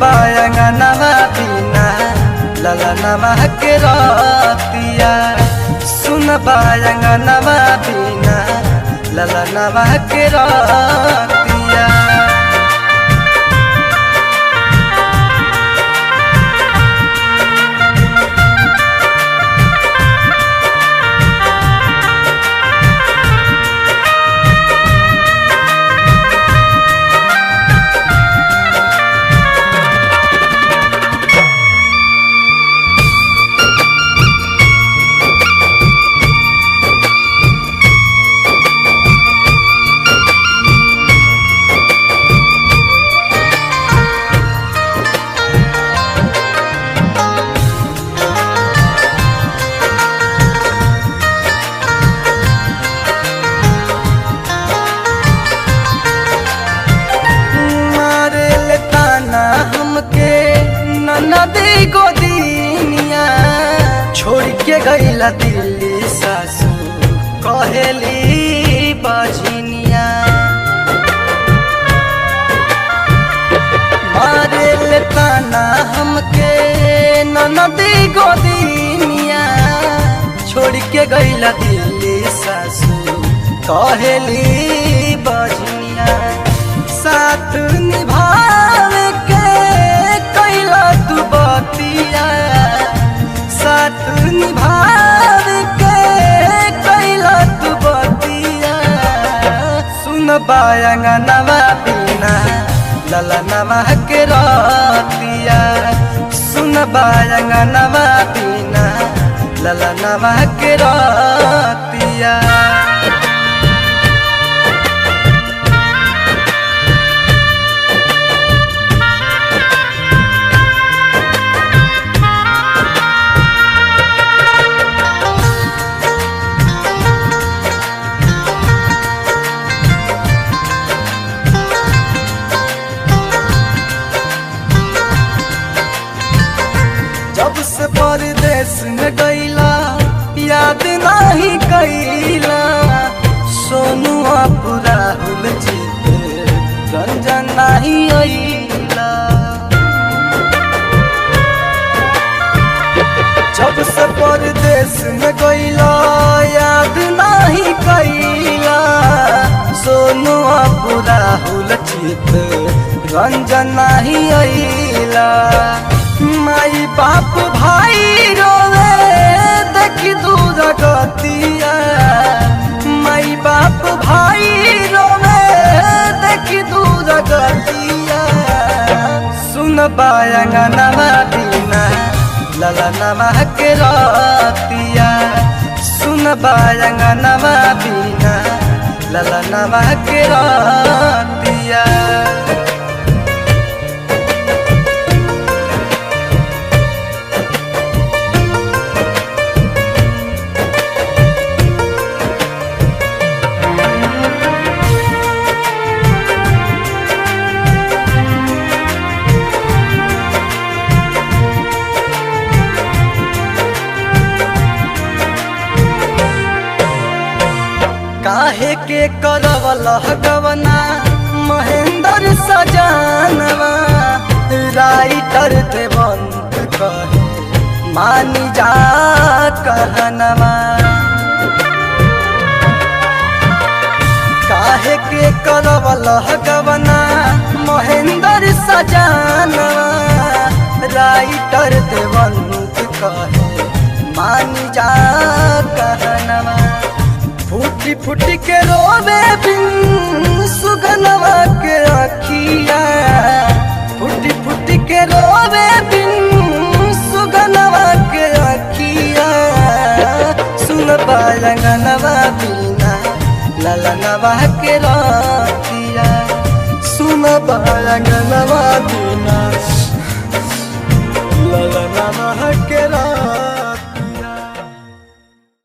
बायंगनवा बिना ललनवा के रतिया। सुन बायंगनवा बिना ललनवा के रतिया। हमके ननदी गोदिनिया छोड़ के गईला दिल्ली सासू कहेली बजनिया। मारे ताना हमके ननदी गोदिनिया छोड़ के गईला दिल्ली सासू कहेली बजनिया। साथ निभावे के कैला तू बतिया। साथ निभावे के कैला तू बतिया। सुन बायंगनवा बिना ललनवा के रतिया। सुन बायंगनवा बिना ललनवा के रतिया। जब से परदेश में गईला याद नहीं कैला। सोनुआ पूरा हुल जीते रंजन नहीं अइला। जब से परदेश में गईला याद नहीं कैला। सोनुआ पूरा हुल जीते रंजन नहीं अइला। माई बाप भाई रोवे देखी दूर गतिया। माई बाप भाई रोवे देखी दूर गतिया। सुन बायंगनवा बिना ललनवा के रतिया। सुन बायंगनवा बिना ललनवा के रतिया। काहे के करवला गवना महेंद्र सजानवा। राइटर देवंत कहे मानी जा कहनवा। काहे के करवला गवना महेंद्र सजानवा। राइटर देवंत कहे मानी जा कहनवा। फूटी फूटी के रोवे बिन सुगनवा के अखिया। फूटी फूटी के रोवे बिन सुगनवा के अखिया। सुन बायंगनवा बिना ललनवा के रतिया। सुन बायंगनवा बिना ललनवा के रतिया।